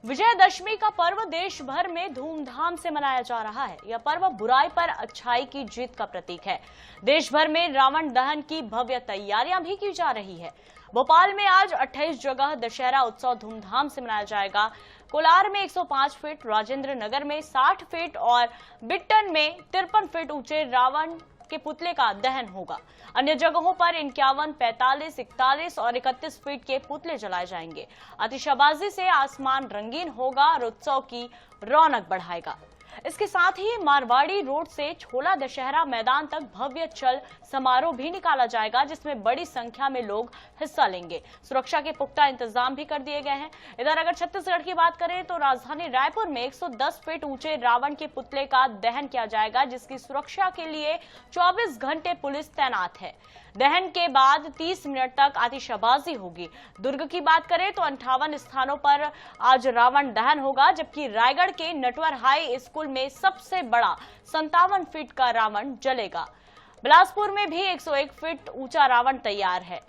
विजयदशमी का पर्व देश भर में धूमधाम से मनाया जा रहा है। यह पर्व बुराई पर अच्छाई की जीत का प्रतीक है। देश भर में रावण दहन की भव्य तैयारियां भी की जा रही है। भोपाल में आज 28 जगह दशहरा उत्सव धूमधाम से मनाया जाएगा। कोलार में 105 फीट, राजेंद्र नगर में 60 फीट और बिट्टन में 53 फीट ऊंचे रावण के पुतले का दहन होगा। अन्य जगहों पर 51, 45, 41 और 31 फीट के पुतले जलाए जाएंगे। आतिशबाजी से आसमान रंगीन होगा और उत्सव की रौनक बढ़ाएगा। इसके साथ ही मारवाड़ी रोड से छोला दशहरा मैदान तक भव्य चल समारोह भी निकाला जाएगा, जिसमें बड़ी संख्या में लोग हिस्सा लेंगे। सुरक्षा के पुख्ता इंतजाम भी कर दिए गए हैं। इधर अगर छत्तीसगढ़ की बात करें तो राजधानी रायपुर में 110 फीट ऊंचे रावण के पुतले का दहन किया जाएगा, जिसकी सुरक्षा के लिए 24 घंटे पुलिस तैनात है। दहन के बाद 30 मिनट तक आतिशबाजी होगी। दुर्ग की बात करें तो 58 स्थानों पर आज रावण दहन होगा, जबकि रायगढ़ के नटवर हाई स्कूल में सबसे बड़ा 57 फीट का रावण जलेगा। बिलासपुर में भी 101 फीट ऊंचा रावण तैयार है।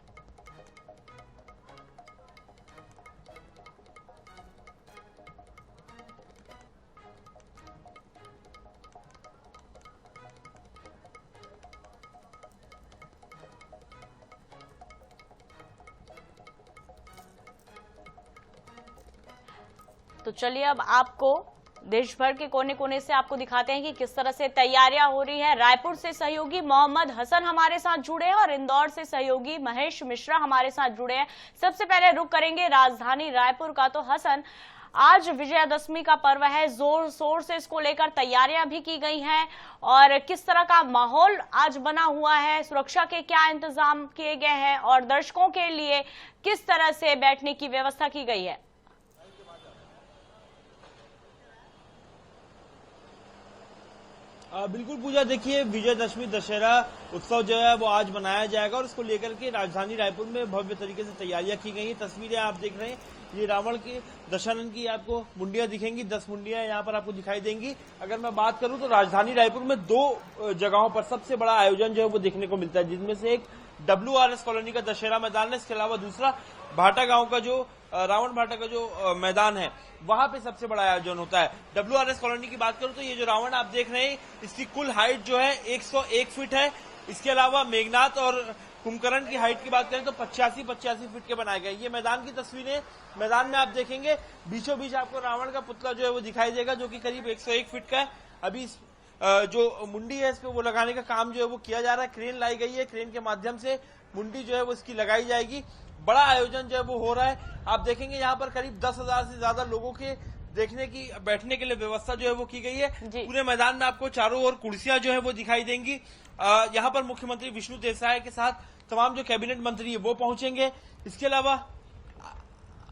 तो चलिए अब आपको देश भर के कोने कोने से आपको दिखाते हैं कि किस तरह से तैयारियां हो रही है। रायपुर से सहयोगी मोहम्मद हसन हमारे साथ जुड़े हैं और इंदौर से सहयोगी महेश मिश्रा हमारे साथ जुड़े हैं। सबसे पहले रुक करेंगे राजधानी रायपुर का। तो हसन, आज विजयादशमी का पर्व है, जोर शोर से इसको लेकर तैयारियां भी की गई हैं और किस तरह का माहौल आज बना हुआ है, सुरक्षा के क्या इंतजाम किए गए हैं और दर्शकों के लिए किस तरह से बैठने की व्यवस्था की गई है? बिल्कुल पूजा, देखिए विजयदशमी दशहरा उत्सव जो है वो आज मनाया जाएगा और इसको लेकर के राजधानी रायपुर में भव्य तरीके से तैयारियां की गई हैं। तस्वीरें आप देख रहे हैं, ये रावण की दशानन की आपको मुंडियां दिखेंगी, 10 मुंडियां यहाँ पर आपको दिखाई देंगी। अगर मैं बात करूं तो राजधानी रायपुर में 2 जगहों पर सबसे बड़ा आयोजन जो है वो देखने को मिलता है, जिनमें से एक WRS कॉलोनी का दशहरा मैदान है। इसके अलावा दूसरा भाटा गांव का जो रावण भाटा का जो मैदान है, वहां पे सबसे बड़ा आयोजन होता है। WRS कॉलोनी की बात करूं तो ये जो रावण आप देख रहे हैं, इसकी कुल हाइट जो है 101 फीट है। इसके अलावा मेघनाथ और कुंभकर्ण की हाइट की बात करें तो 85 फीट के बनाए गए। ये मैदान की तस्वीरें, मैदान में आप देखेंगे बीचों बीच आपको रावण का पुतला जो है वो दिखाई देगा, जो कि करीब 101 फीट का है। अभी जो मुंडी है इस पे वो लगाने का काम जो है वो किया जा रहा है। क्रेन लाई गई है, क्रेन के माध्यम से मुंडी जो है वो इसकी लगाई जाएगी। बड़ा आयोजन जो है वो हो रहा है। आप देखेंगे यहाँ पर करीब 10,000 से ज्यादा लोगों के देखने की, बैठने के लिए व्यवस्था जो है वो की गई है। पूरे मैदान में आपको चारों ओर कुर्सियां जो है वो दिखाई देंगी। यहाँ पर मुख्यमंत्री विष्णु देसाई के साथ तमाम जो कैबिनेट मंत्री है वो पहुंचेंगे। इसके अलावा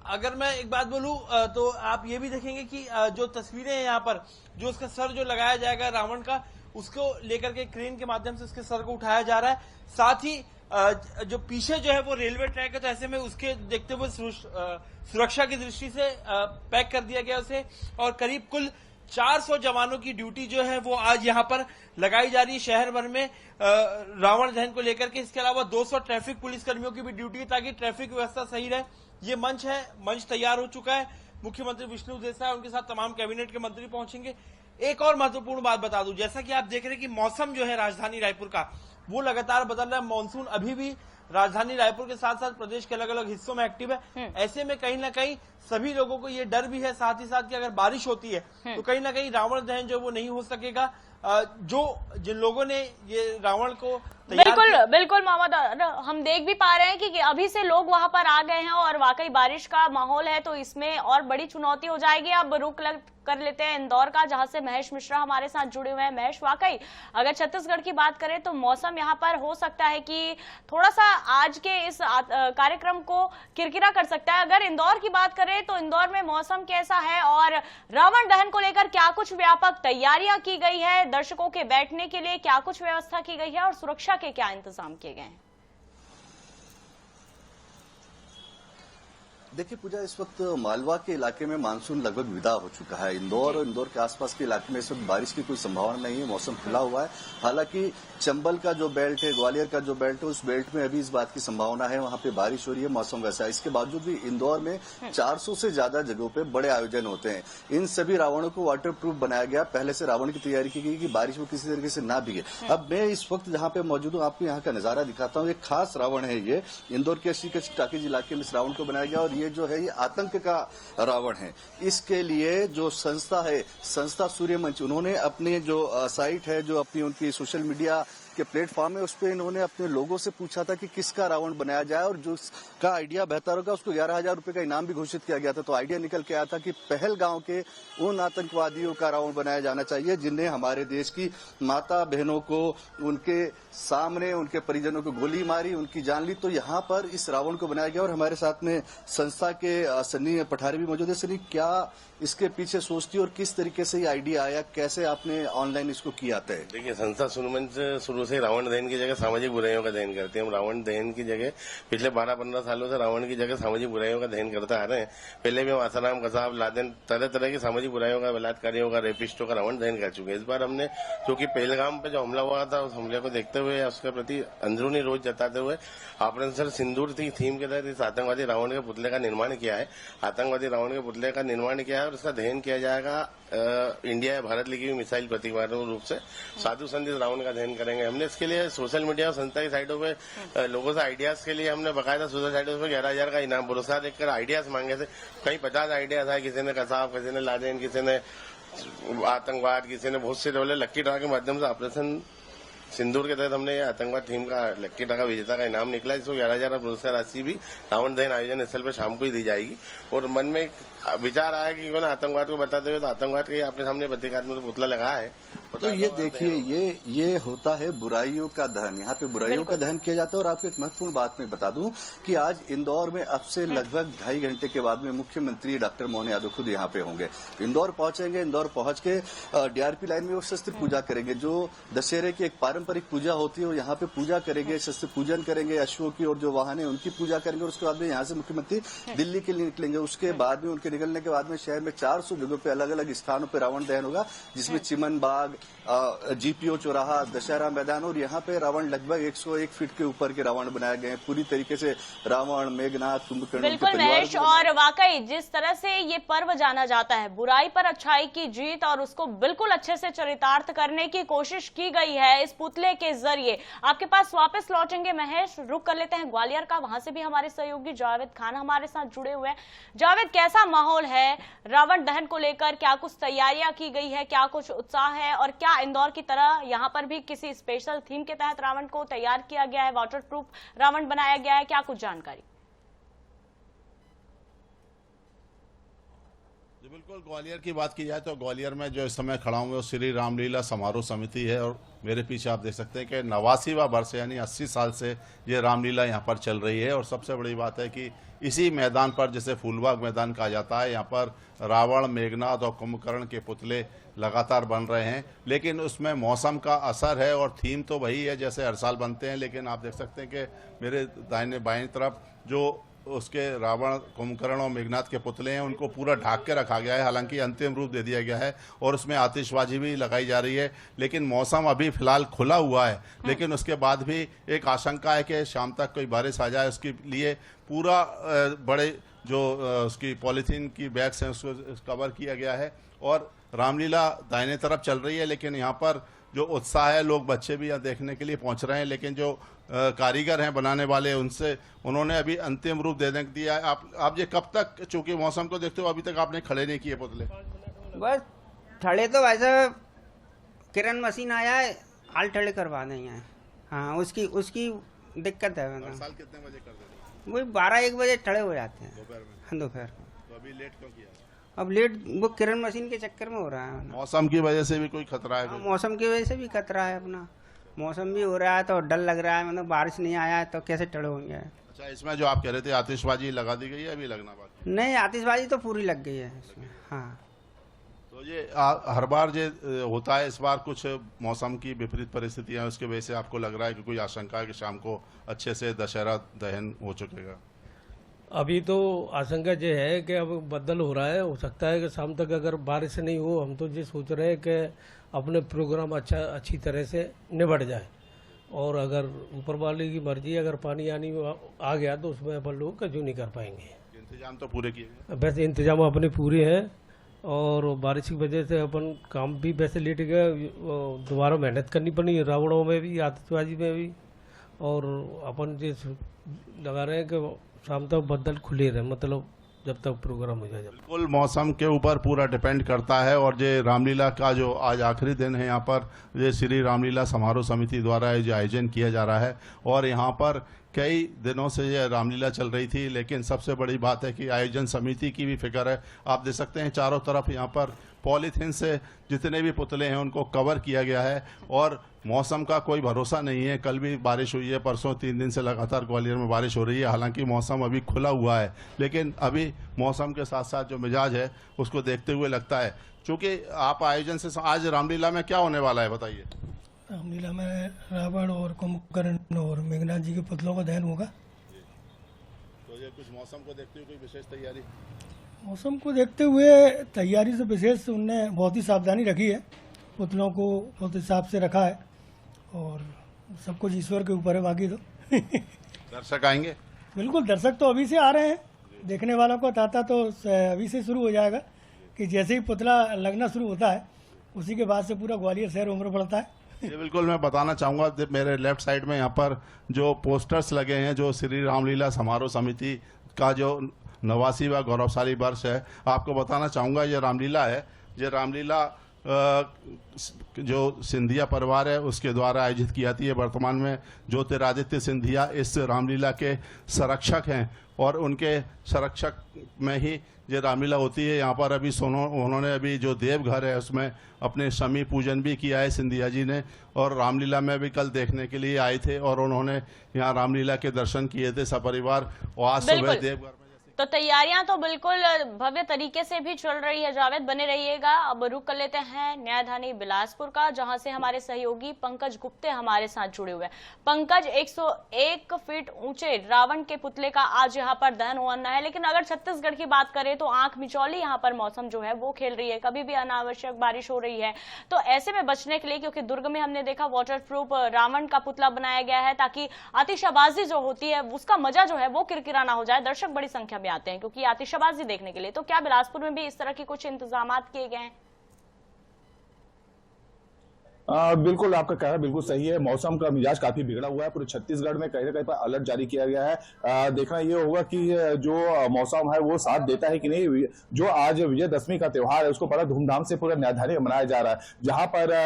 अगर मैं एक बात बोलूं तो आप ये भी देखेंगे कि जो तस्वीरें हैं यहाँ पर, जो उसका सर जो लगाया जाएगा रावण का, उसको लेकर के क्रेन के माध्यम से उसके सर को उठाया जा रहा है। साथ ही जो पीछे जो है वो रेलवे ट्रैक है, तो ऐसे में उसके देखते हुए सुरक्षा की दृष्टि से पैक कर दिया गया उसे। और करीब कुल 400 जवानों की ड्यूटी जो है वो आज यहाँ पर लगाई जा रही है शहर भर में रावण दहन को लेकर के। इसके अलावा 200 ट्रैफिक पुलिस कर्मियों की भी ड्यूटी है, ताकि ट्रैफिक व्यवस्था सही रहे। ये मंच है, मंच तैयार हो चुका है। मुख्यमंत्री विष्णु देसाई, उनके साथ तमाम कैबिनेट के मंत्री पहुंचेंगे। एक और महत्वपूर्ण बात बता दूं, जैसा कि आप देख रहे हैं कि मौसम जो है राजधानी रायपुर का वो लगातार बदल रहा है। मानसून अभी भी राजधानी रायपुर के साथ साथ प्रदेश के अलग अलग हिस्सों में एक्टिव है। ऐसे में कहीं ना कहीं सभी लोगों को ये डर भी है, साथ ही साथ कि अगर बारिश होती है तो कहीं ना कहीं रावण दहन जो वो नहीं हो सकेगा। जिन लोगों ने ये रावण को बिल्कुल मोहम्मद, हम देख भी पा रहे हैं कि अभी से लोग वहां पर आ गए हैं और वाकई बारिश का माहौल है, तो इसमें और बड़ी चुनौती हो जाएगी। अब रुक कर लेते हैं इंदौर का, जहां से महेश मिश्रा हमारे साथ जुड़े हुए हैं। महेश, वाकई अगर छत्तीसगढ़ की बात करें तो मौसम यहाँ पर हो सकता है कि थोड़ा सा आज के इस कार्यक्रम को किरकिरा कर सकता है। अगर इंदौर की बात करें तो इंदौर में मौसम कैसा है और रावण दहन को लेकर क्या कुछ व्यापक तैयारियां की गई है, दर्शकों के बैठने के लिए क्या कुछ व्यवस्था की गई है और सुरक्षा के क्या इंतजाम किए गए हैं? देखिए पूजा, इस वक्त मालवा के इलाके में मानसून लगभग विदा हो चुका है। इंदौर और इंदौर के आसपास के इलाके में इस वक्त बारिश की कोई संभावना नहीं है, मौसम खुला हुआ है। हालांकि चंबल का जो बेल्ट है, ग्वालियर का जो बेल्ट है, उस बेल्ट में अभी इस बात की संभावना है, वहां पे बारिश हो रही है, मौसम वैसा है। इसके बावजूद भी इंदौर में 400 से ज्यादा जगहों पे बड़े आयोजन होते हैं। इन सभी रावणों को वाटर प्रूफ बनाया गया। पहले से रावण की तैयारी की गई कि बारिश में किसी तरीके से ना भीगे। अब मैं इस वक्त जहां पे मौजूद हूँ, आपको यहाँ का नजारा दिखाता हूँ। एक खास रावण है ये, इंदौर के टाकीज इलाके में इस रावण को बनाया गया और ये जो है ये आतंक का रावण है। इसके लिए जो संस्था है, संस्था सूर्य मंच, उन्होंने अपने जो साइट है, जो अपनी उनकी सोशल मीडिया के प्लेटफॉर्म है, उस पर इन्होंने अपने लोगों से पूछा था कि किसका रावण बनाया जाए और जो का आइडिया बेहतर होगा उसको 11,000 रुपए का इनाम भी घोषित किया गया था। तो आइडिया निकल के आया था कि पहलगांव के उन आतंकवादियों का रावण बनाया जाना चाहिए जिन्हें हमारे देश की माता बहनों को उनके सामने उनके परिजनों को गोली मारी, उनकी जान ली। तो यहाँ पर इस रावण को बनाया गया और हमारे साथ में संस्था के सन्नी पठारी भी मौजूद है। सन्नी, क्या इसके पीछे सोचती और किस तरीके से ये आइडिया आया, कैसे आपने ऑनलाइन इसको किया था? देखिए, संस्था सूर्यमंच शुरू से रावण दहन की जगह सामाजिक बुराइयों का दहन करते हैं। हम रावण दहन की जगह पिछले 12-15 सालों से रावण की जगह सामाजिक बुराइयों का दहन करते आ रहे हैं। पहले भी हम आसाराम, कसाब, लादेन, तरह तरह की सामाजिक बुराइयों का, बलात्कारियों का, रेपिस्टों का रावण दहन कर चुके हैं। इस बार हमने, क्योंकि पहलगाम पे जो हमला हुआ था, उस हमले को देखते हुए, उसके प्रति अंदरूनी रोष जताते हुए ऑपरेशन सिंदूर की थीम के तहत इस आतंकवादी रावण के पुतले का निर्माण किया है। आतंकवादी रावण के पुतले का निर्माण किया है और इसका दहन किया जाएगा इंडिया या भारत लिखी हुई मिसाइल प्रतीकात्मक रूप से। साधु संत इस रावण का दहन करेंगे। हमने इसके लिए सोशल मीडिया और संस्था की साइटों पे लोगों से आइडियाज के लिए हमने बकायदा सोशल साइटों पर 11,000 का इनाम पुरस्कार देकर आइडियाज मांगे थे। कहीं 50 आइडियाज आए, किसी ने कसाब, किसी ने लादेन, किसी ने आतंकवाद, किसी ने बहुत से डोले। लक्की ड्रा के माध्यम से ऑपरेशन सिंदूर के तहत हमने आतंकवाद टीम का लक्की ड्रा का विजेता का इनाम निकला। इसको 11,000 पुरस्कार राशि भी रावण दहन आयोजन स्थल पर शाम को ही दी जाएगी। और मन में विचार आया कि क्यों ना आतंकवाद को बताते हुए, तो आतंकवाद के आपके सामने प्रतीकात्मक पुतला लगाया है। तो ये देखिए, ये होता है बुराइयों का दहन। यहाँ पे बुराइयों का दहन किया जाता है। और आपको एक महत्वपूर्ण बात मैं बता दूं कि आज इंदौर में अब से लगभग 2.5 घंटे के बाद में मुख्यमंत्री डॉक्टर मोहन यादव खुद यहाँ पे होंगे। इंदौर पहुंचेंगे। इंदौर पहुंच के डीआरपी लाइन में वो शस्त्र पूजा करेंगे। जो दशहरे की एक पारंपरिक पूजा होती है वो यहाँ पे पूजा करेंगे, शस्त्र पूजन करेंगे, अश्वों की और जो वाहन है उनकी पूजा करेंगे। और उसके बाद में यहाँ से मुख्यमंत्री दिल्ली के लिए निकलेंगे। उसके बाद में उनके निकलने के बाद में शहर में 400 जगहों पे अलग अलग स्थानों पे रावण दहन होगा, जिसमें चिमन बाग, जीपीओ चौराहा, दशहरा मैदान। और यहाँ पे रावण लगभग 101 फीट के ऊपर के रावण बनाए गए हैं। पूरी तरीके से रावण, मेघनाथ, कुंभकर्ण, बिल्कुल महेश, और वाकई जिस तरह से ये पर्व जाना जाता है, बुराई पर अच्छाई की जीत, और उसको बिल्कुल अच्छे से चरितार्थ करने की कोशिश की गई है इस पुतले के जरिए। आपके पास वापस लौटेंगे महेश, रुक कर लेते हैं ग्वालियर का। वहां से भी हमारे सहयोगी जावेद खान हमारे साथ जुड़े हुए हैं। जावेद, कैसा माहौल है रावण दहन को लेकर? क्या कुछ तैयारियां की गई है, क्या कुछ उत्साह है, और क्या इंदौर की तरह यहां पर भी किसी स्पेशल थीम के तहत रावण को तैयार किया गया है, वाटर प्रूफ रावण बनाया गया है? क्या कुछ जानकारी? जी बिल्कुल, ग्वालियर की बात की जाए तो ग्वालियर में जो इस समय खड़ा हूँ वो श्री रामलीला समारोह समिति है। और मेरे पीछे आप देख सकते हैं कि 89वां वर्ष यानी 80 साल से ये रामलीला यहाँ पर चल रही है। और सबसे बड़ी बात है कि इसी मैदान पर, जिसे फूलबाग मैदान कहा जाता है, यहाँ पर रावण, मेघनाथ और कुंभकर्ण के पुतले लगातार बन रहे हैं। लेकिन उसमें मौसम का असर है और थीम तो वही है जैसे हर साल बनते हैं। लेकिन आप देख सकते हैं कि मेरे दाहिने बाएं तरफ जो उसके रावण, कुंभकर्ण और मेघनाथ के पुतले हैं उनको पूरा ढाक के रखा गया है। हालांकि अंतिम रूप दे दिया गया है और उसमें आतिशबाजी भी लगाई जा रही है। लेकिन मौसम अभी फिलहाल खुला हुआ है, लेकिन उसके बाद भी एक आशंका है कि शाम तक कोई बारिश आ जाए। उसके लिए पूरा बड़े जो उसकी पॉलीथीन की बैग्स हैं उसको कवर किया गया है। और रामलीला दाहिने तरफ चल रही है, लेकिन यहाँ पर जो उत्साह है, लोग, बच्चे भी यहाँ देखने के लिए पहुँच रहे हैं। लेकिन जो कारीगर हैं बनाने वाले, उन्होंने अभी अंतिम रूप देने दिया है। आप ये कब तक, चूंकि मौसम को देखते हो, अभी तक आपने खड़े नहीं किए पुतले? बस ठड़े तो वैसे किरण मशीन आया है, हाल ठड़े करवा देंगे। हाँ, उसकी दिक्कत है। हर साल कितने बजे कर देते? वही 12-1 बजे ठड़े हो जाते हैं दोपहर में। हाँ, दोपहर को। तो अभी लेट क्यों किया? अब लेट वो किरण मशीन के चक्कर में हो रहा है। मौसम की वजह से भी कोई खतरा है? मौसम की वजह से भी खतरा है। अपना मौसम भी हो रहा है तो डर लग रहा है, मतलब बारिश नहीं आया है तो कैसे ठड़े होंगे। अच्छा, इसमें जो आप कह रहे थे आतिशबाजी लगा दी गई है, अभी लगना बाकी? नहीं, आतिशबाजी तो पूरी लग गई है इसमें। हाँ, तो ये हर बार ये होता है, इस बार कुछ मौसम की विपरीत परिस्थितियां, उसकी वजह से आपको लग रहा है कि कोई आशंका है कि शाम को अच्छे से दशहरा दहन हो चुकेगा? अभी तो आशंका ये है कि अब बदल हो रहा है, हो सकता है कि शाम तक अगर बारिश नहीं हो, हम तो ये सोच रहे हैं कि अपने प्रोग्राम अच्छी तरह से निबट जाए, और अगर ऊपर वाले की मर्जी अगर पानी आनी आ गया तो उसमें अपन लोग क्यों नहीं कर पाएंगे। इंतजाम तो पूरे किए गए। वैसे इंतजाम अपने पूरे हैं, और बारिश की वजह से अपन काम भी वैसे लेट गए, दोबारा मेहनत करनी पड़ी रावणों में भी, आतिशबाजी में भी, और अपन ये लगा रहे हैं कि शाम तक बदल खुले रहे, मतलब जब तक प्रोग्राम हो जाए। बिल्कुल मौसम के ऊपर पूरा डिपेंड करता है। और ये रामलीला का जो आज आखिरी दिन है, यहाँ पर ये श्री रामलीला समारोह समिति द्वारा ये आयोजन किया जा रहा है, और यहाँ पर कई दिनों से ये रामलीला चल रही थी, लेकिन सबसे बड़ी बात है कि आयोजन समिति की भी फिक्र है। आप देख सकते हैं चारों तरफ यहाँ पर पॉलीथीन से जितने भी पुतले हैं उनको कवर किया गया है, और मौसम का कोई भरोसा नहीं है। कल भी बारिश हुई है, परसों 3 दिन से लगातार ग्वालियर में बारिश हो रही है। हालांकि मौसम अभी खुला हुआ है, लेकिन अभी मौसम के साथ साथ जो मिजाज है उसको देखते हुए लगता है, चूँकि आप आयोजन से आज रामलीला में क्या होने वाला है बताइए। रामलीला में रावण और कुंभकर्ण और मेघनाथ जी के पुतलों का दहन होगा। तो ये कुछ मौसम को देखते हुए कोई विशेष तैयारी? मौसम को देखते हुए तैयारी से विशेष उनने बहुत ही सावधानी रखी है, पुतलों को बहुत हिसाब से रखा है, और सब कुछ ईश्वर के ऊपर है बाकी तो। दर्शक आएंगे? बिल्कुल, दर्शक तो अभी से आ रहे हैं, देखने वालों को ताता तो अभी से शुरू हो जाएगा कि जैसे ही पुतला लगना शुरू होता है उसी के बाद से पूरा ग्वालियर शहर उम्र पड़ता है। ये बिल्कुल मैं बताना चाहूँगा, मेरे लेफ्ट साइड में यहाँ पर जो पोस्टर्स लगे हैं, जो श्री रामलीला समारोह समिति का जो 89वां गौरवशाली वर्ष है, आपको बताना चाहूँगा ये रामलीला है। ये रामलीला जो सिंधिया परिवार है उसके द्वारा आयोजित की जाती है। वर्तमान में ज्योतिरादित्य सिंधिया इस रामलीला के संरक्षक हैं, और उनके संरक्षक में ही ये रामलीला होती है। यहाँ पर अभी उन्होंने अभी जो देवघर है उसमें अपने शमी पूजन भी किया है सिंधिया जी ने, और रामलीला में भी कल देखने के लिए आए थे, और उन्होंने यहाँ रामलीला के दर्शन किए थे सपरिवार। और आज सुबह देवघर में तो तैयारियां तो बिल्कुल भव्य तरीके से भी चल रही है। जावेद बने रहिएगा। अब रुक कर लेते हैं न्यायधानी बिलासपुर का, जहां से हमारे सहयोगी पंकज गुप्ते हमारे साथ जुड़े हुए हैं। पंकज, 101 फीट ऊंचे रावण के पुतले का आज यहां पर दहन होना है, लेकिन अगर छत्तीसगढ़ की बात करें तो आंख मिचौली यहां पर मौसम जो है वो खेल रही है, कभी भी अनावश्यक बारिश हो रही है। तो ऐसे में बचने के लिए, क्योंकि दुर्ग में हमने देखा वाटर प्रूफ रावण का पुतला बनाया गया है, ताकि आतिशबाजी जो होती है उसका मजा जो है वो किरकिरा ना हो जाए। दर्शक बड़ी संख्या में आते हैं क्योंकि आतिशबाजी देखने के लिए। तो क्या बिलासपुर में भी इस तरह के कुछ इंतजामात किए गए हैं? बिल्कुल, आपका कहना बिल्कुल सही है। मौसम का मिजाज काफी बिगड़ा हुआ है। पूरे छत्तीसगढ़ में कहीं ना कहीं पर अलर्ट जारी किया गया है। देखना ये होगा कि जो मौसम है वो साथ देता है कि नहीं। जो आज विजयदशमी का त्योहार है उसको बड़ा धूमधाम से पूरा न्यायधानी में मनाया जा रहा है, जहां पर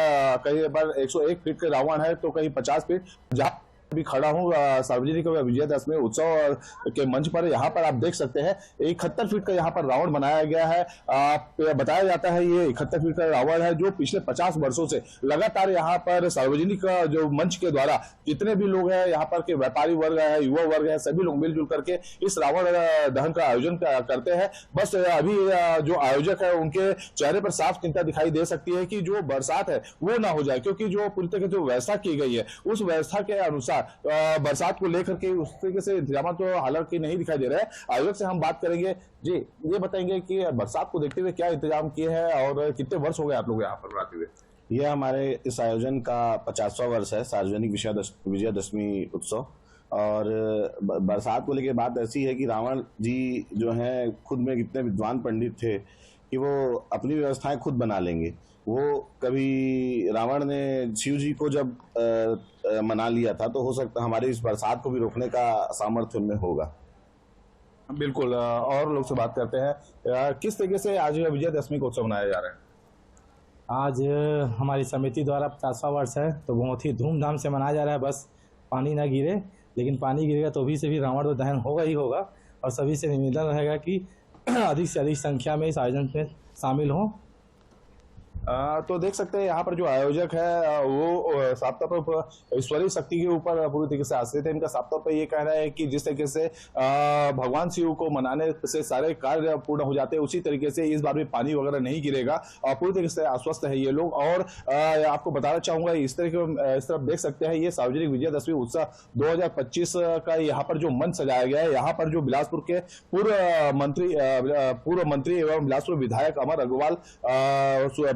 कहीं पर 101 फीट के रावण है तो कहीं 50 फीट। जहां भी खड़ा हूँ सार्वजनिक विजयदशमी उत्सव के मंच पर, यहाँ पर आप देख सकते हैं 71 फीट का यहाँ पर रावण बनाया गया है। बताया जाता है ये 71 फीट का रावण है जो पिछले 50 वर्षों से लगातार यहाँ पर सार्वजनिक जो मंच के द्वारा जितने भी लोग हैं यहाँ पर के व्यापारी वर्ग है, युवा वर्ग है, सभी लोग मिलजुल करके इस रावण दहन का आयोजन करते हैं। बस अभी जो आयोजक है उनके चेहरे पर साफ चिंता दिखाई दे सकती है कि जो बरसात है वो ना हो जाए, क्योंकि जो पुल तक जो व्यवस्था की गई है उस व्यवस्था के अनुसार बरसात को लेकर के उस तरीके से इंतजाम तो हालांकि नहीं दिखाई दे रहा है। आयोजक से हम बात करेंगे जी, ये बताएंगे कि बरसात को देखते हुए क्या इंतजाम किए हैं और कितने वर्ष हो गए आप लोग यहाँ पर बनाते हुए? ये हमारे इस आयोजन का 50वां वर्ष है, सार्वजनिक विजयदशमी उत्सव। और बरसात को लेकर बात ऐसी है कि रावण जी जो है खुद में कितने विद्वान पंडित थे कि वो अपनी व्यवस्थाएं खुद बना लेंगे। वो कभी रावण ने शिव जी को जब मना लिया था, तो हो सकता हमारी इस बरसात को भी रोकने का सामर्थ्य उनमें होगा। बिल्कुल, और लोग से बात करते हैं। किस तरीके से आज विजयदशमी को उत्सव मनाया जा रहा है? आज हमारी समिति द्वारा 50वां वर्ष है, तो बहुत ही धूमधाम से मनाया जा रहा है। बस पानी ना गिरे, लेकिन पानी गिरेगा तो भी से भी रावण तो दहन होगा ही होगा। और सभी से निवेदन रहेगा कि अधिक से अधिक संख्या में इस आयोजन में शामिल हों। तो देख सकते हैं यहाँ पर जो आयोजक है वो साफ तौर पर ईश्वरीय शक्ति के ऊपर पूरी तरीके से आश्रित है। इनका साफ तौर पर ये कहना है कि जिस तरीके से भगवान शिव को मनाने से सारे कार्य पूर्ण हो जाते हैं, उसी तरीके से इस बार भी पानी वगैरह नहीं गिरेगा और पूरी तरीके से आश्वस्त है ये लोग। और आपको बताना चाहूंगा इस तरफ देख सकते हैं ये सार्वजनिक विजयदशमी उत्सव 2025 का यहाँ पर जो मंच सजाया गया है, यहाँ पर जो बिलासपुर के पूर्व मंत्री एवं बिलासपुर विधायक अमर अग्रवाल,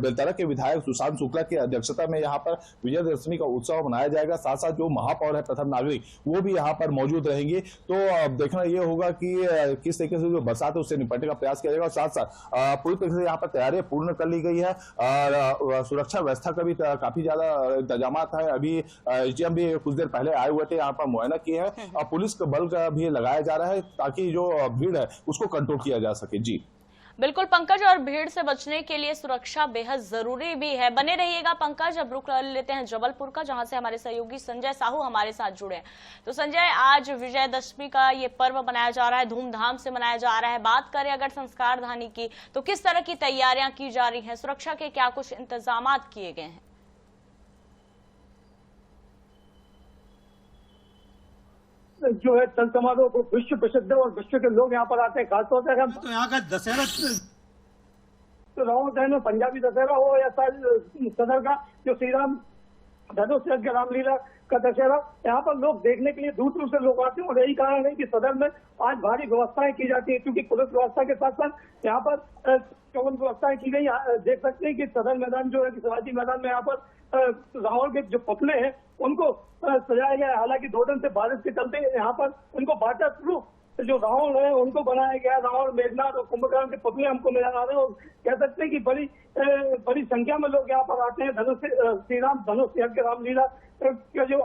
बेलतरा के विधायक सुशांत शुक्ला की अध्यक्षता में यहाँ पर विजयदशमी का उत्सव मनाया जाएगा। साथ साथ जो महापौर है प्रथम नागरिक वो भी यहाँ पर मौजूद रहेंगे। तो देखना ये होगा कि किस तरीके से जो बरसात है उससे निपटने का प्रयास किया जाएगा। और साथ साथ पूरी तरीके से यहाँ पर तैयारियां पूर्ण कर ली गई है और सुरक्षा व्यवस्था का भी काफी ज्यादा इंतजाम है। अभी एसडीएम भी कुछ देर पहले आए हुए थे, यहाँ पर मुआयना किए हैं और पुलिस का बल का भी लगाया जा रहा है ताकि जो भीड़ है उसको कंट्रोल किया जा सके। जी बिल्कुल पंकज, और भीड़ से बचने के लिए सुरक्षा बेहद जरूरी भी है। बने रहिएगा पंकज। अब रुख लेते हैं जबलपुर का, जहां से हमारे सहयोगी संजय साहू हमारे साथ जुड़े हैं। तो संजय, आज विजयदशमी का ये पर्व मनाया जा रहा है, धूमधाम से मनाया जा रहा है। बात करें अगर संस्कार धानी की, तो किस तरह की तैयारियां की जा रही हैं, सुरक्षा के क्या कुछ इंतजाम किए गए हैं? जो है चल समारोह को विश्व प्रसिद्ध और विश्व के लोग यहाँ पर आते हैं। खासतौर से अगर तो यहाँ का दशहरा तो रावण दहन में पंजाबी दशहरा हो या सदर का जो श्री राम धनुष यज्ञ रामलीला का दशहरा, यहाँ पर लोग देखने के लिए दूर दूर से लोग आते हैं। और यही कारण है कि सदर में आज भारी व्यवस्थाएं की जाती है, क्योंकि पुलिस व्यवस्था के साथ साथ यहाँ पर चौवन व्यवस्थाएं की गई। देख सकते हैं कि सदर मैदान जो है शिवाजी मैदान में यहाँ पर रावण के जो पुतले हैं उनको सजाया गया है। हालांकि 2 दिन से बारिश के चलते यहाँ पर उनको वाटर प्रूफ जो रावण है उनको बनाया गया। रावण, मेघनाथ और कुंभकर्ण के पुतले हमको नजर आ रहे हैं। और कह सकते हैं कि बड़ी संख्या में लोग यहाँ पर आते हैं। श्री राम धनुष यज्ञ रामलीला का जो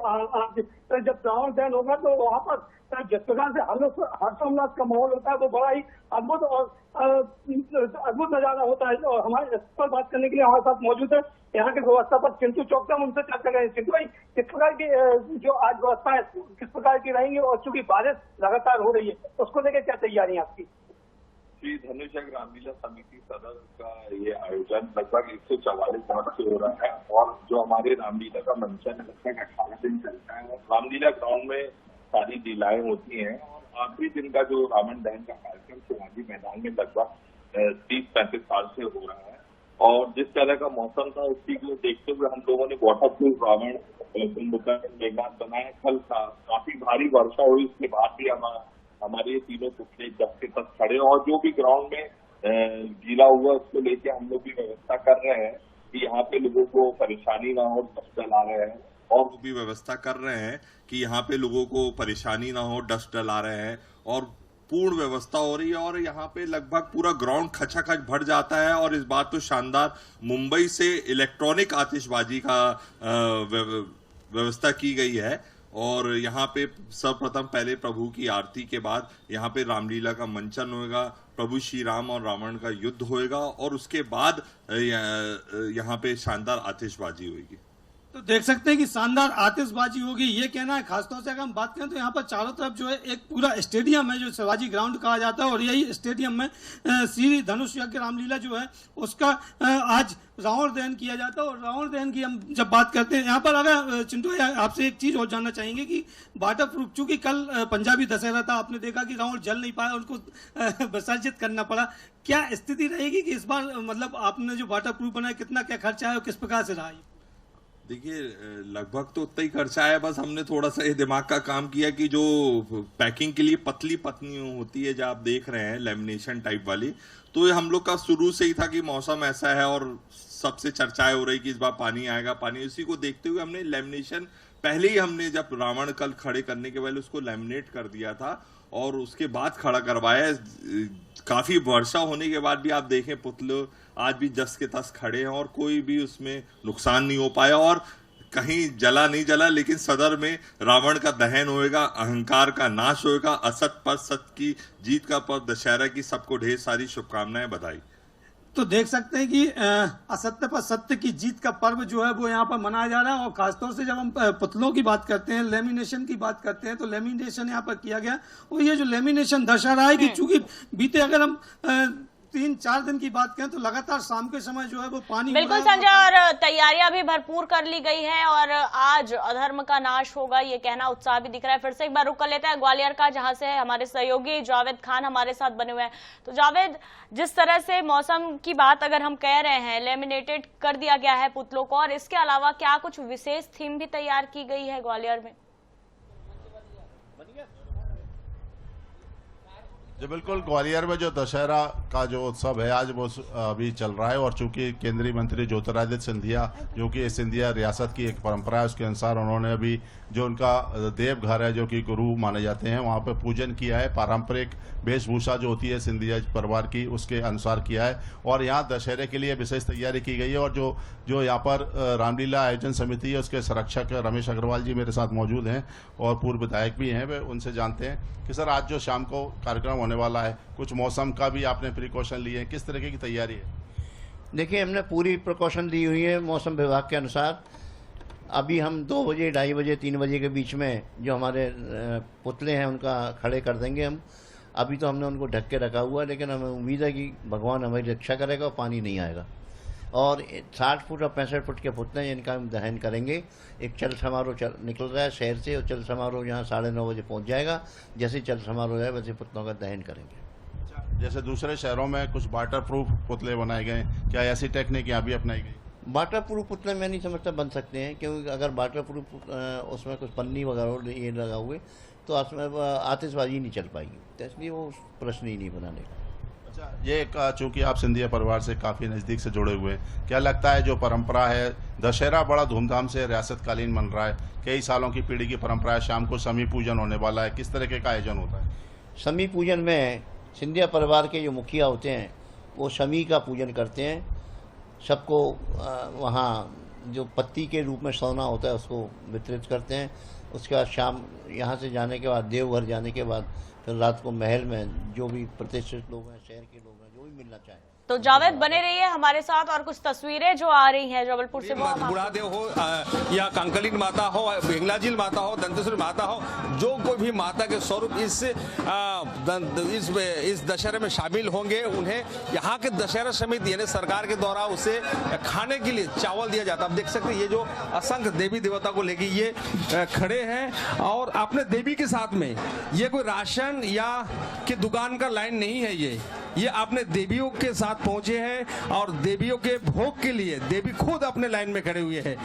जब रावण दहन होगा तो वहाँ पर जिस प्रकार से हर्षोल्लास का माहौल होता है वो बड़ा ही अद्भुत और अद्भुत नजारा होता है। और हमारे इस पर बात करने के लिए हमारे साथ मौजूद है यहाँ के व्यवस्था पर चिंटू चौक, हम उनसे चर्चा करें। चिंटू भाई, किस प्रकार की जो आज व्यवस्था है किस प्रकार की रहेंगी, और चूंकि बारिश लगातार हो रही है उसको लेकर क्या तैयारी है आपकी? श्री धनुष यज्ञ रामलीला समिति सदर का ये आयोजन लगभग 144 वर्ष से हो रहा है। और जो हमारे रामलीला का मंचन लगभग 18 दिन चलता है। रामलीला ग्राउंड में सारी लीलाएं होती हैं। और आखिरी दिन का जो रावण दहन का कार्यक्रम शिवाजी मैदान में लगभग 30-35 साल से हो रहा है। और जिस तरह का मौसम था उसी को देखते हुए हम लोगों ने वाटर प्रूफ रावण, कुंभकर्ण, मेघनाथ बनाए। कल काफी भारी वर्षा हुई, उसके बाद भी हमारे ये तीनों पुतले जब के तक खड़े। और जो भी ग्राउंड में गीला हुआ उसको लेके हम लोग भी व्यवस्था कर रहे हैं कि यहाँ पे लोगों को परेशानी ना हो, डस्ट डला रहे हैं। और भी व्यवस्था कर रहे हैं कि यहाँ पे लोगों को परेशानी ना हो, डस्ट डला रहे हैं और पूर्ण व्यवस्था हो रही है। और यहाँ पे लगभग पूरा ग्राउंड खचाखच भर जाता है। और इस बार तो शानदार मुंबई से इलेक्ट्रॉनिक आतिशबाजी का व्यवस्था की गई है। और यहाँ पे सर्वप्रथम पहले प्रभु की आरती के बाद यहाँ पे रामलीला का मंचन होगा, प्रभु श्री राम और रावण का युद्ध होएगा और उसके बाद यहाँ पे शानदार आतिशबाजी होगी। तो देख सकते हैं कि शानदार आतिशबाजी होगी, ये कहना है। खासतौर से अगर हम बात करें तो यहाँ पर चारों तरफ जो है एक पूरा स्टेडियम है जो शिवाजी ग्राउंड कहा जाता है। और यही स्टेडियम में श्री धनुष यज्ञ रामलीला जो है उसका आज रावण दहन किया जाता है। और रावण दहन की हम जब बात करते हैं यहाँ पर, अगर चिंटू आपसे एक चीज और जानना चाहेंगे कि वाटर प्रूफ, चूंकि कल पंजाबी दशहरा था, आपने देखा कि रावण जल नहीं पाया, उनको विसर्जित करना पड़ा। क्या स्थिति रहेगी कि इस बार मतलब आपने जो वाटर प्रूफ बनाया कितना क्या खर्चा है और किस प्रकार से रहा? देखिए, लगभग तो उतना ही खर्चा है। बस हमने थोड़ा सा ये दिमाग का काम किया कि जो पैकिंग के लिए पतली होती है जो आप देख रहे हैं लेमिनेशन टाइप वाली, तो ये हम लोग का शुरू से ही था कि मौसम ऐसा है और सबसे चर्चाएं हो रही कि इस बार पानी आएगा। पानी उसी को देखते हुए हमने लेमिनेशन पहले ही हमने जब रावण कल खड़े करने के पहले उसको लेमिनेट कर दिया था और उसके बाद खड़ा करवाया। काफी वर्षा होने के बाद भी आप देखें पुतले आज भी जस के तस खड़े हैं और कोई भी उसमें नुकसान नहीं हो पाया और कहीं जला नहीं जला। लेकिन सदर में रावण का दहन होएगा, अहंकार का नाश होएगा, असत पर सत्य की जीत का पर्व दशहरा की सबको ढेर सारी शुभकामनाएं, बधाई। तो देख सकते हैं कि असत्य पर सत्य की जीत का पर्व जो है वो यहाँ पर मनाया जा रहा है। और खासतौर से जब हम पुतलों की बात करते हैं, लेमिनेशन की बात करते हैं, तो लेमिनेशन यहाँ पर किया गया। और ये जो लेमिनेशन दर्शा रहा है कि चूंकि बीते अगर हम 3-4 दिन की बात करें तो लगातार शाम के समय जो है वो पानी बिल्कुल संजय, और तैयारियां भी भरपूर कर ली गई है और आज अधर्म का नाश होगा ये कहना उत्साह भी दिख रहा है। फिर से एक बार रुक कर लेते हैं ग्वालियर का, जहां से हमारे सहयोगी जावेद खान हमारे साथ बने हुए हैं। तो जावेद, जिस तरह से मौसम की बात अगर हम कह रहे हैं, लेमिनेटेड कर दिया गया है पुतलों को, और इसके अलावा क्या कुछ विशेष थीम भी तैयार की गई है ग्वालियर में? जी बिल्कुल, ग्वालियर में जो दशहरा का जो उत्सव है आज वो अभी चल रहा है, और चूंकि केंद्रीय मंत्री ज्योतिरादित्य सिंधिया, जो कि सिंधिया रियासत की एक परंपरा है, उसके अनुसार उन्होंने अभी जो उनका देवघर है, जो कि गुरु माने जाते हैं, वहाँ पे पूजन किया है। पारंपरिक वेशभूषा जो होती है सिंधिया परिवार की, उसके अनुसार किया है, और यहाँ दशहरे के लिए विशेष तैयारी की गई है। और जो यहाँ पर रामलीला आयोजन समिति है, उसके संरक्षक रमेश अग्रवाल जी मेरे साथ मौजूद हैं और पूर्व विधायक भी हैं, वे उनसे जानते हैं कि सर आज जो शाम को कार्यक्रम होने वाला है, कुछ मौसम का भी आपने प्रिकॉशन लिए हैं, किस तरीके की तैयारी है? देखिए, हमने पूरी प्रिकॉशन ली हुई है मौसम विभाग के अनुसार। अभी हम 2 बजे, 2:30 बजे, 3 बजे के बीच में जो हमारे पुतले हैं उनका खड़े कर देंगे हम। अभी तो हमने उनको ढक के रखा हुआ है, लेकिन हमें उम्मीद है कि भगवान हमारी रक्षा करेगा और पानी नहीं आएगा। और 60 फुट और 65 फुट के पुतले हैं, इनका हम दहन करेंगे। एक चल समारोह निकल रहा है शहर से, और चल समारोह यहाँ 9:30 बजे पहुँच जाएगा। जैसे चल समारोह है वैसे पुतलों का दहन करेंगे। जैसे दूसरे शहरों में कुछ वाटर प्रूफ पुतले बनाए गए, क्या ऐसी टेक्निक यहाँ भी अपनाई गई? वाटर प्रूफ पुतले मैं नहीं समझता बन सकते हैं, क्योंकि अगर वाटर प्रूफ उसमें कुछ पन्नी वगैरह ये लगा हुए तो उसमें आतिशबाजी नहीं चल पाएगी, तो इसलिए वो प्रश्न ही नहीं बनाने का। अच्छा, ये चूंकि आप सिंधिया परिवार से काफ़ी नज़दीक से जुड़े हुए हैं, क्या लगता है जो परंपरा है, दशहरा बड़ा धूमधाम से रियासतकालीन मन रहा है, कई सालों की पीढ़ी की परंपरा है, शाम को समी पूजन होने वाला है, किस तरीके का आयोजन होता है? समी पूजन में सिंधिया परिवार के जो मुखिया होते हैं वो समी का पूजन करते हैं। सबको वहाँ जो पत्ती के रूप में सोना होता है उसको वितरित करते हैं। उसके बाद शाम यहाँ से जाने के बाद, देवघर जाने के बाद, फिर रात को महल में जो भी प्रतिष्ठित लोग हैं, शहर के लोग हैं, जो भी मिलना चाहें। तो जावेद बने रहिए हमारे साथ, और कुछ तस्वीरें जो आ रही हैं जबलपुर से, बुढ़ादेव हो या कांकलिन माता हो, हिंगलाजिल माता हो, दंतेश्वरी माता हो, जो कोई भी माता के स्वरूप इस दशहरे में शामिल होंगे, उन्हें यहाँ के दशहरा समिति यानी सरकार के द्वारा उसे खाने के लिए चावल दिया जाता है। आप देख सकते हैं ये जो असंख्य देवी देवता को लेके ये खड़े हैं, और अपने देवी के साथ में, ये कोई राशन या कि दुकान का लाइन नहीं है, ये अपने देवियों के साथ पहुंचे हैं और देवियों के भोग के लिए देवी खुद अपने लाइन में खड़े हुए हैं।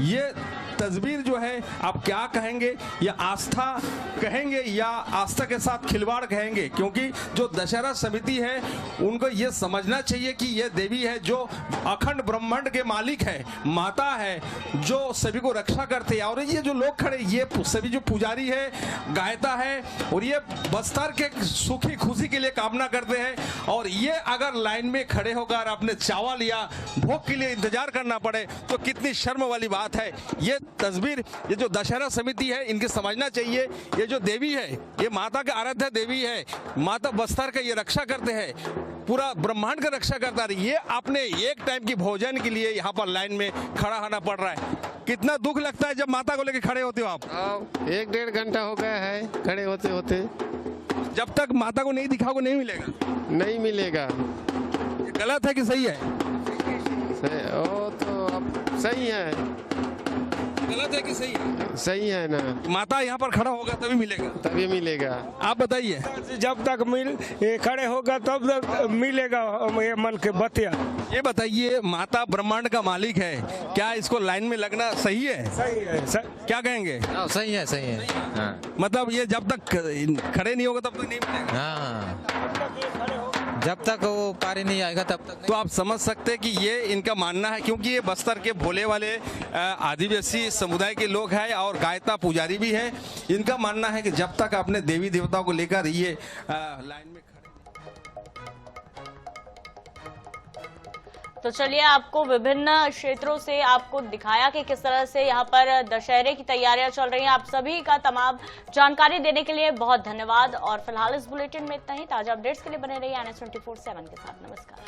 ये तस्वीर जो है आप क्या कहेंगे, या आस्था कहेंगे या आस्था के साथ खिलवाड़ कहेंगे, क्योंकि जो दशहरा समिति है उनको ये समझना चाहिए कि ये देवी है जो अखंड ब्रह्मांड के मालिक है, माता है, जो सभी को रक्षा करते हैं। और ये जो लोग खड़े, ये सभी जो पुजारी है, गायता है, और ये बस्तर के सुखी खुशी के लिए कामना करते हैं। और ये अगर लाइन में खड़े होकर अपने चावल या भोग के लिए इंतजार करना पड़े तो कितनी शर्म वाली बात है। ये तस्वीर, ये जो दशहरा समिति है, इनके समझना चाहिए, ये जो देवी है ये माता का आराध्य देवी है, माता बस्तर का ये रक्षा करते हैं, पूरा ब्रह्मांड का रक्षा करता है। ये अपने एक टाइम की भोजन के लिए यहाँ पर लाइन में खड़ा होना पड़ रहा है। कितना दुख लगता है जब माता को लेकर खड़े होते हो आप? 1-1.5 घंटा हो गया है खड़े होते होते। जब तक माता को नहीं दिखाओगे नहीं मिलेगा? नहीं मिलेगा। ये गलत है कि सही है? वो तो अब सही है। गलत है कि सही है? सही है ना। माता यहाँ पर खड़ा होगा तभी मिलेगा? तभी मिलेगा। आप बताइए। जब तक खड़े होगा तब तक मिलेगा ये मन के बतिया। ये बताइए, माता ब्रह्मांड का मालिक है, क्या इसको लाइन में लगना सही है? सही है। क्या कहेंगे? सही है, सही है। हाँ। मतलब ये जब तक खड़े नहीं होगा तब तक नहीं मिलेगा? हाँ, जब तक वो पारी नहीं आएगा तब तक नहीं। तो आप समझ सकते हैं कि ये इनका मानना है, क्योंकि ये बस्तर के भोले वाले आदिवासी समुदाय के लोग हैं और गायता पुजारी भी है। इनका मानना है कि जब तक अपने देवी देवताओं को लेकर ये लाइन में। तो चलिए, आपको विभिन्न क्षेत्रों से आपको दिखाया कि किस तरह से यहाँ पर दशहरे की तैयारियां चल रही हैं। आप सभी का तमाम जानकारी देने के लिए बहुत धन्यवाद, और फिलहाल इस बुलेटिन में इतना ही। ताजा अपडेट्स के लिए बने रहिए NS 24/7 के साथ। नमस्कार।